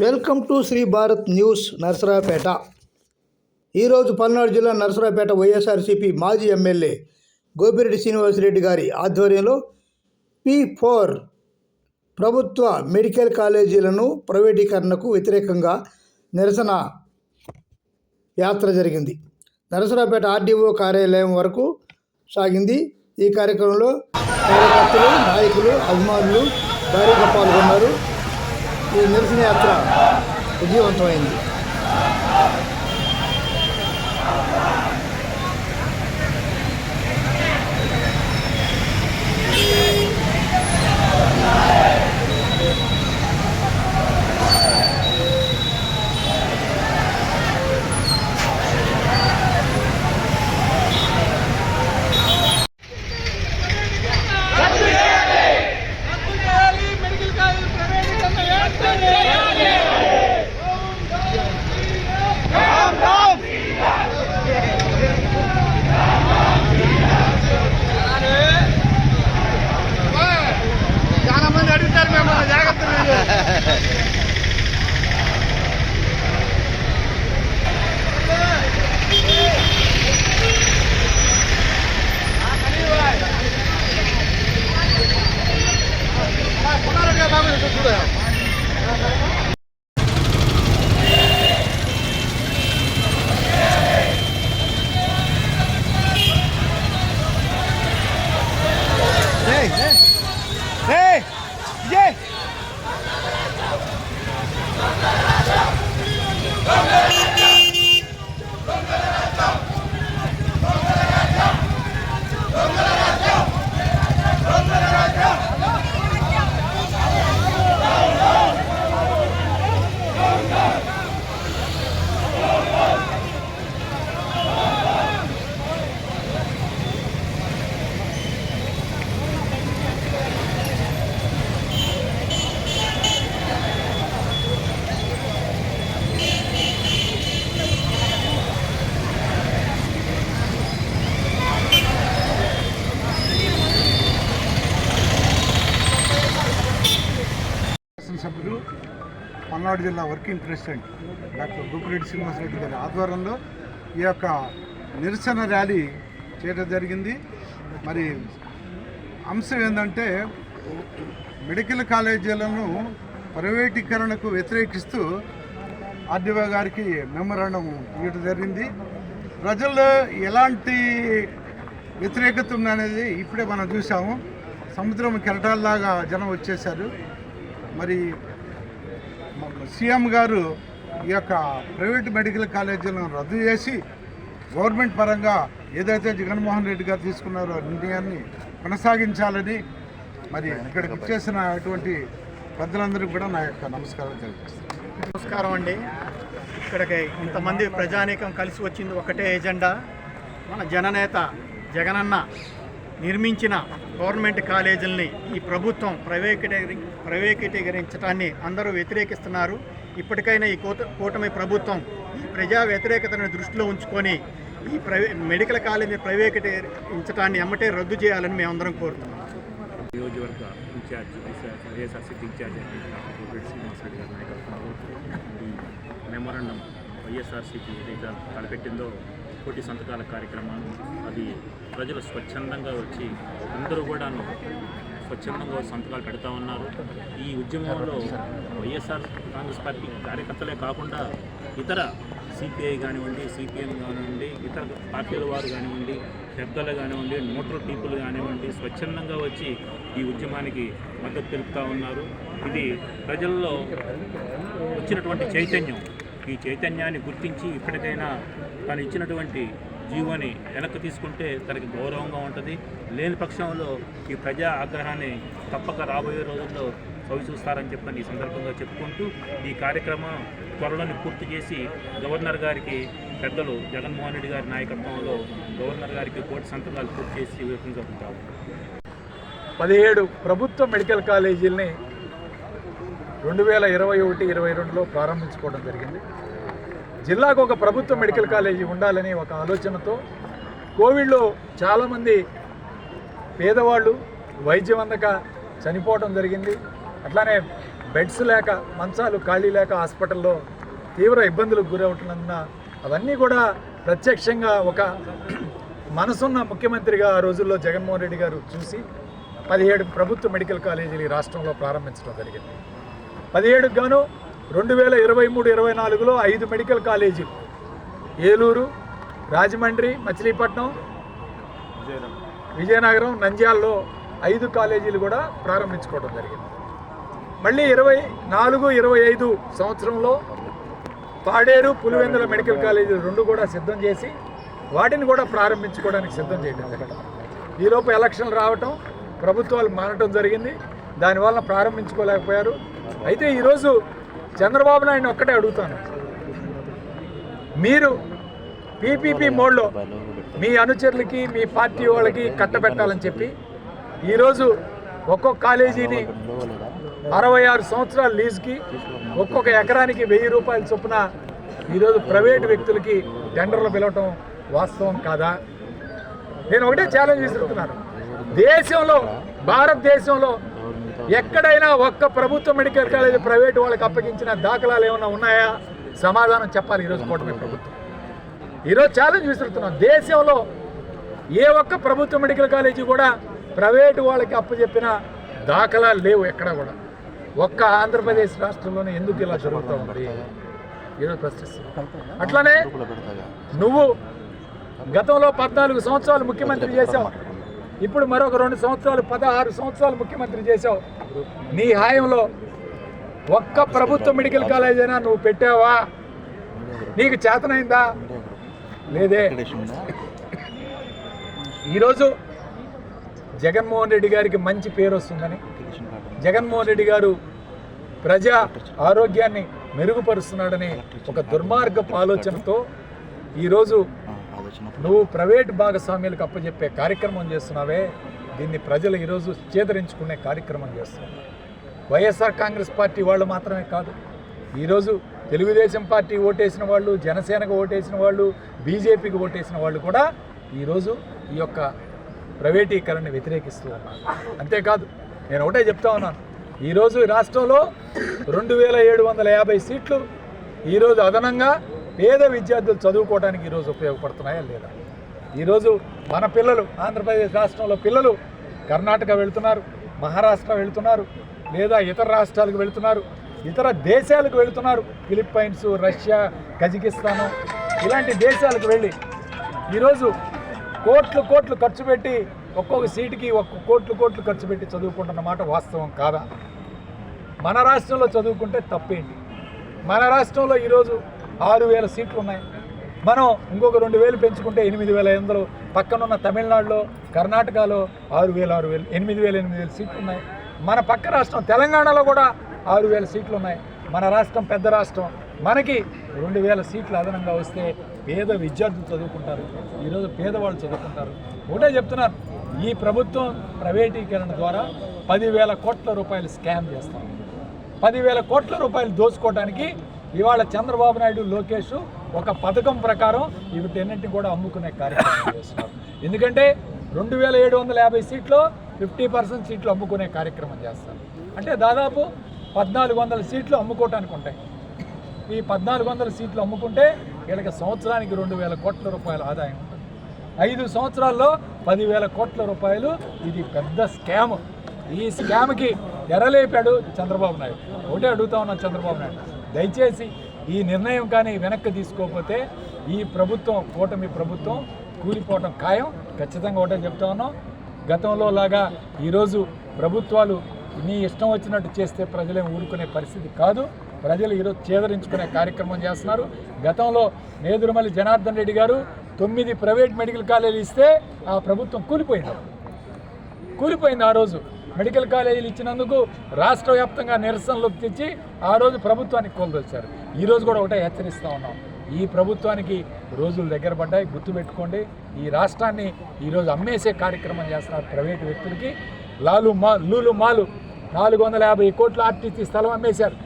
Welcome to Sri Bharat news Narasaraopet. ఈరోజు పల్నాడు జిల్లా నరసరావుపేట వైఎస్ఆర్సీపీ మాజీ ఎమ్మెల్యే గోపిరెడ్డి శ్రీనివాసరెడ్డి గారి ఆధ్వర్యంలో P4 ప్రభుత్వ మెడికల్ కాలేజీలను ప్రైవేటీకరణకు వ్యతిరేకంగా నిరసన యాత్ర జరిగింది. నరసరావుపేట ఆర్డీఓ కార్యాలయం వరకు సాగింది. ఈ కార్యక్రమంలో కార్యకర్తలు, నాయకులు, అభిమానులు భారీగా పాల్గొన్నారు. ఈ నిరసన యాత్ర విజయవంతమైంది. సభ్యులు పల్నాడు జిల్లా working president doctor Gopireddy Srinivasareddy గారి ఆధ్వర్యంలో ఈ యొక్క నిరసన ర్యాలీ చేయడం జరిగింది. మరి అంశం ఏంటంటే మెడికల్ కాలేజీలను ప్రైవేటీకరణకు వ్యతిరేకిస్తూ ఆర్డీఓ గారికి మెమరాండం ఇవ్వడం జరిగింది. ప్రజల్లో ఎలాంటి వ్యతిరేకత ఉందనేది ఇప్పుడే మనం చూసాము. సముద్రం కెరటాల్లాగా జనం వచ్చేసారు. మరి సీఎం గారు ఈ యొక్క ప్రైవేట్ మెడికల్ కాలేజీలను రద్దు చేసి గవర్నమెంట్ పరంగా ఏదైతే జగన్మోహన్ రెడ్డి గారు తీసుకున్నారో నిర్ణయాన్ని కొనసాగించాలని మరి ఇక్కడికి ఇచ్చేసిన అటువంటి పెద్దలందరికీ కూడా నా యొక్క నమస్కారం తెలియజేస్తాను. నమస్కారం అండి. ఇక్కడికి ఇంతమంది ప్రజానీకం కలిసి వచ్చింది ఒకటే ఎజెండా. మన జననేత జగనన్న నిర్మించిన గవర్నమెంట్ కాలేజీలని ఈ ప్రభుత్వం ప్రైవేటీకరించడాన్ని అందరూ వ్యతిరేకిస్తున్నారు. ఇప్పటికైనా ఈ కూటమి ప్రభుత్వం ఈ ప్రజా వ్యతిరేకతను దృష్టిలో ఉంచుకొని ఈ మెడికల్ కాలేజీని ప్రైవేటీకరించడాన్ని ఎమ్మటే రద్దు చేయాలని మేమందరం కోరుతున్నాం. నియోజకవర్గ ఇన్ఛార్జ్ వైఎస్ఆర్సీపీ ఇన్ఛార్జ్ గోపిరెడ్డి శ్రీనివాసరెడ్డి గారి నాయకత్వంలో ఈ మెమోరాండం వైఎస్ఆర్సీపీ ఏదైతే తలపెట్టిందో కోటి సంతకాల కార్యక్రమాలు అది ప్రజలు స్వచ్ఛందంగా వచ్చి అందరూ కూడాను స్వచ్ఛందంగా సంతకాలు పెడతా ఉన్నారు. ఈ ఉద్యమంలో వైఎస్ఆర్ కాంగ్రెస్ పార్టీ కార్యకర్తలే కాకుండా ఇతర సిపిఐ కానివ్వండి, సిపిఎం కానివ్వండి, ఇతర పార్టీల వారు కానివ్వండి, పెద్దలు కానివ్వండి, న్యూట్రల్ పీపుల్ కానివ్వండి స్వచ్ఛందంగా వచ్చి ఈ ఉద్యమానికి మద్దతు తెలుపుతూ ఉన్నారు. ఇది ప్రజల్లో వచ్చినటువంటి చైతన్యం. ఈ చైతన్యాన్ని గుర్తించి ఇప్పటికైనా తను ఇచ్చినటువంటి జీవోని వెనక్కి తీసుకుంటే తనకి గౌరవంగా ఉంటుంది. లేని పక్షంలో ఈ ప్రజా ఆగ్రహాన్ని తప్పక రాబోయే రోజుల్లో చవిచూస్తారని చెప్పని ఈ సందర్భంగా చెప్పుకుంటూ ఈ కార్యక్రమం త్వరలోని పూర్తి చేసి గవర్నర్ గారికి పెద్దలు జగన్మోహన్ రెడ్డి గారి నాయకత్వంలో గవర్నర్ గారికి కోటి సంతకాలు పూర్తి చేసి ఇవ్వడం జరుగుతారు. 17 ప్రభుత్వ మెడికల్ కాలేజీలని 2021-22లో ప్రారంభించుకోవడం జరిగింది. జిల్లాకు ఒక ప్రభుత్వ మెడికల్ కాలేజీ ఉండాలని ఒక ఆలోచనతో కోవిడ్లో చాలామంది పేదవాళ్ళు వైద్యం అందక చనిపోవడం జరిగింది. అట్లానే బెడ్స్ లేక, మంచాలు ఖాళీ లేక హాస్పిటల్లో తీవ్ర ఇబ్బందులకు గురవుతున్నందున అవన్నీ కూడా ప్రత్యక్షంగా ఒక మనసున్న ముఖ్యమంత్రిగా ఆ రోజుల్లో జగన్మోహన్ రెడ్డి గారు చూసి 17 ప్రభుత్వ మెడికల్ కాలేజీలు ఈ రాష్ట్రంలో ప్రారంభించడం జరిగింది. 17కు గాను 2023-24లో 5 మెడికల్ కాలేజీలు ఏలూరు, రాజమండ్రి, మచిలీపట్నం, విజయనగరం, నంద్యాలలో 5 కాలేజీలు కూడా ప్రారంభించుకోవడం జరిగింది. మళ్ళీ 24-25 సంవత్సరంలో పాడేరు, పులివెందుల మెడికల్ కాలేజీలు 2 కూడా సిద్ధం చేసి వాటిని కూడా ప్రారంభించుకోవడానికి సిద్ధం చేయడం జరిగింది. ఈలోపు ఎలక్షన్లు రావటం, ప్రభుత్వాలు మారటం జరిగింది. దానివల్ల ప్రారంభించుకోలేకపోయారు. అయితే ఈరోజు చంద్రబాబు నాయుడిని ఒక్కటే అడుగుతాను, మీరు పీపీపీ మోడ్లో మీ అనుచరులకి, మీ పార్టీ వాళ్ళకి కట్టబెట్టాలని చెప్పి ఈరోజు ఒక్కొక్క కాలేజీని 66 సంవత్సరాల లీజుకి ఒక్కొక్క ఎకరానికి 1000 రూపాయల చొప్పున ఈరోజు ప్రైవేటు వ్యక్తులకి టెండర్లు పిలవటం వాస్తవం కాదా? నేను ఒకటే ఛాలెంజ్ విసురుతున్నాను. దేశంలో, భారతదేశంలో ఎక్కడైనా ఒక్క ప్రభుత్వ మెడికల్ కాలేజీ ప్రైవేటు వాళ్ళకి అప్పగించిన దాఖలాలు ఏమైనా ఉన్నాయా? సమాధానం చెప్పాలి ఈరోజు కూటమి ప్రభుత్వం. ఈరోజు ఛాలెంజ్ విసురుతున్నాం. దేశంలో ఏ ఒక్క ప్రభుత్వ మెడికల్ కాలేజీ కూడా ప్రైవేటు వాళ్ళకి అప్పచెప్పిన దాఖలాలు లేవు ఎక్కడ కూడా. ఒక్క ఆంధ్రప్రదేశ్ రాష్ట్రంలోనే ఎందుకు ఇలా జరుగుతూ ఉంది ఈరోజు ప్రశ్నిస్తున్నాం. అట్లానే నువ్వు గతంలో 14 సంవత్సరాలు ముఖ్యమంత్రి చేశావు, ఇప్పుడు మరొక 2 సంవత్సరాలు 16 సంవత్సరాలు ముఖ్యమంత్రి చేశావు. నీ హాయంలో ఒక్క ప్రభుత్వ మెడికల్ కాలేజ్ అయినా నువ్వు పెట్టావా? నీకు చేతనైందా? లేదే. ఈరోజు జగన్మోహన్ రెడ్డి గారికి మంచి పేరు వస్తుందని, జగన్మోహన్ రెడ్డి గారు ప్రజా ఆరోగ్యాన్ని మెరుగుపరుస్తున్నాడని ఒక దుర్మార్గపు ఆలోచనతో ఈరోజు నువ్వు ప్రైవేట్ భాగస్వామ్యాలకు అప్పచెప్పే కార్యక్రమం చేస్తున్నావే, దీన్ని ప్రజలు ఈరోజు చేదరించుకునే కార్యక్రమం చేస్తున్నారు. వైఎస్ఆర్ కాంగ్రెస్ పార్టీ వాళ్ళు మాత్రమే కాదు, ఈరోజు తెలుగుదేశం పార్టీ ఓటేసిన వాళ్ళు, జనసేనకు ఓటేసిన వాళ్ళు, బీజేపీకి ఓటేసిన వాళ్ళు కూడా ఈరోజు ఈ యొక్క ప్రైవేటీకరణని వ్యతిరేకిస్తూ ఉన్నారు. అంతేకాదు, నేను ఒకటే చెప్తా ఉన్నాను, ఈరోజు ఈ రాష్ట్రంలో 2750 సీట్లు ఈరోజు అదనంగా పేద విద్యార్థులు చదువుకోవడానికి ఈరోజు ఉపయోగపడుతున్నాయా లేదా? ఈరోజు మన పిల్లలు, ఆంధ్రప్రదేశ్ రాష్ట్రంలో పిల్లలు కర్ణాటక వెళుతున్నారు, మహారాష్ట్ర వెళుతున్నారు, లేదా ఇతర రాష్ట్రాలకు వెళుతున్నారు, ఇతర దేశాలకు వెళుతున్నారు. ఫిలిప్పైన్స్, రష్యా, కజకిస్తాను ఇలాంటి దేశాలకు వెళ్ళి ఈరోజు కోట్లు ఖర్చు పెట్టి ఒక్కొక్క సీటుకి కోట్లు ఖర్చు పెట్టి చదువుకుంటున్న మాట వాస్తవం కాదా? మన రాష్ట్రంలో చదువుకుంటే తప్పేంటి? మన రాష్ట్రంలో ఈరోజు 6000 సీట్లు ఉన్నాయి. మనం ఇంకొక 2000 పెంచుకుంటే 8500. పక్కనున్న తమిళనాడులో, కర్ణాటకలో 8,000 సీట్లు ఉన్నాయి. మన పక్క రాష్ట్రం తెలంగాణలో కూడా 6000 సీట్లు ఉన్నాయి. మన రాష్ట్రం పెద్ద రాష్ట్రం, మనకి 2000 సీట్లు అదనంగా వస్తే పేద విద్యార్థులు చదువుకుంటారు, ఈరోజు పేదవాళ్ళు చదువుకుంటారు. ఒకటే చెప్తున్నారు, ఈ ప్రభుత్వం ప్రైవేటీకరణ ద్వారా 10,000 కోట్ల రూపాయలు స్కామ్ చేస్తాం. 10,000 కోట్ల రూపాయలు దోచుకోవడానికి ఇవాళ చంద్రబాబు నాయుడు, లోకేష్ ఒక పథకం ప్రకారం వీటన్నింటినీ కూడా అమ్ముకునే కార్యక్రమం చేస్తున్నారు. ఎందుకంటే 2750 సీట్లో 50% సీట్లు అమ్ముకునే కార్యక్రమం చేస్తారు. అంటే దాదాపు 1400 సీట్లు అమ్ముకోవటానికి ఉంటాయి. ఈ 1400 సీట్లు అమ్ముకుంటే వీళ్ళకి సంవత్సరానికి 2000 కోట్ల రూపాయల ఆదాయం ఉంటుంది. 5 సంవత్సరాల్లో 10,000 కోట్ల రూపాయలు. ఇది పెద్ద స్కామ్. ఈ స్కామ్కి ఎరలేపాడు చంద్రబాబు నాయుడు. ఒకటే అడుగుతా ఉన్నాను, చంద్రబాబు నాయుడు దయచేసి ఈ నిర్ణయం కానీ వెనక్కి తీసుకోకపోతే ఈ ప్రభుత్వం, కూటమి ప్రభుత్వం కూలిపోవటం ఖాయం. ఖచ్చితంగా ఒకటే చెప్తా ఉన్నాం, గతంలో లాగా ఈరోజు ప్రభుత్వాలు నీ ఇష్టం వచ్చినట్టు చేస్తే ప్రజలేం ఊరుకునే పరిస్థితి కాదు. ప్రజలు ఈరోజు చేదరించుకునే కార్యక్రమం చేస్తున్నారు. గతంలో నేదురుమల్లి జనార్దన్ రెడ్డి గారు 9 ప్రైవేట్ మెడికల్ కాలేజీలు ఇస్తే ఆ ప్రభుత్వం కూలిపోయింది. ఆ రోజు మెడికల్ కాలేజీలు ఇచ్చినందుకు రాష్ట్ర వ్యాప్తంగా నిరసనలోకి తెచ్చి ఆ రోజు ప్రభుత్వానికి కోల్దొచ్చారు. ఈరోజు కూడా ఒకటే హెచ్చరిస్తూ ఉన్నాం, ఈ ప్రభుత్వానికి రోజులు దగ్గర పడ్డాయి, గుర్తుపెట్టుకోండి. ఈ రాష్ట్రాన్ని ఈరోజు అమ్మేసే కార్యక్రమం చేస్తున్నారు ప్రైవేటు వ్యక్తులకి. లూలు మాలు 450 కోట్ల ఆర్టీసీ స్థలం అమ్మేశారు.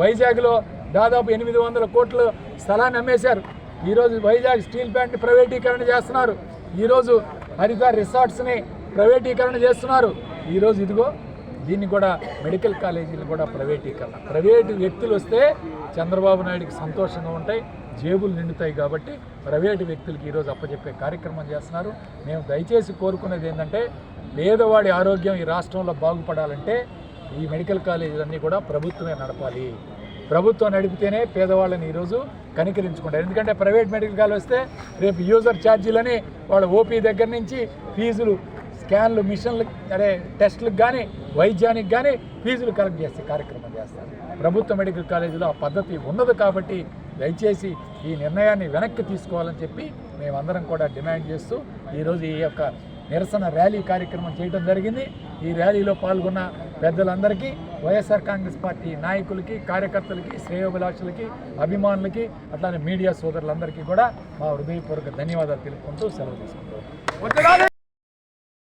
వైజాగ్లో దాదాపు 800 కోట్ల స్థలాన్ని అమ్మేశారు. ఈరోజు వైజాగ్ స్టీల్ ప్లాంట్ని ప్రైవేటీకరణ చేస్తున్నారు. ఈరోజు హరిత రిసార్ట్స్ని ప్రైవేటీకరణ చేస్తున్నారు. ఈరోజు ఇదిగో దీన్ని కూడా మెడికల్ కాలేజీలు కూడా ప్రైవేటీకరణ, ప్రైవేటు వ్యక్తులు వస్తే చంద్రబాబు నాయుడికి సంతోషంగా ఉంటాయి, జేబులు నిండుతాయి. కాబట్టి ప్రైవేటు వ్యక్తులకి ఈరోజు అప్పచెప్పే కార్యక్రమం చేస్తున్నారు. మేము దయచేసి కోరుకునేది ఏంటంటే, పేదవాడి ఆరోగ్యం ఈ రాష్ట్రంలో బాగుపడాలంటే ఈ మెడికల్ కాలేజీలన్నీ కూడా ప్రభుత్వమే నడపాలి. ప్రభుత్వం నడిపితేనే పేదవాళ్ళని ఈరోజు కనికరించుకుంటారు. ఎందుకంటే ప్రైవేట్ మెడికల్ కాలేజ్ వస్తే రేపు యూజర్ ఛార్జీలని వాళ్ళ ఓపీ దగ్గర నుంచి ఫీజులు, స్కాన్లు, మిషన్లు, టెస్టులకు కానీ వైద్యానికి కానీ ఫీజులు కలెక్ట్ చేసే కార్యక్రమం చేస్తారు. ప్రభుత్వ మెడికల్ కాలేజీలో ఆ పద్ధతి ఉన్నది. కాబట్టి దయచేసి ఈ నిర్ణయాన్ని వెనక్కి తీసుకోవాలని చెప్పి మేమందరం కూడా డిమాండ్ చేస్తూ ఈరోజు ఈ యొక్క నిరసన ర్యాలీ కార్యక్రమం చేయడం జరిగింది. ఈ ర్యాలీలో పాల్గొన్న పెద్దలందరికీ, వైఎస్ఆర్ కాంగ్రెస్ పార్టీ నాయకులకి, కార్యకర్తలకి, శ్రేయోభిలాషులకి, అభిమానులకి, అట్లానే మీడియా సోదరులందరికీ కూడా మా హృదయపూర్వక ధన్యవాదాలు తెలుపుకుంటూ సెలవు తీసుకుంటాం.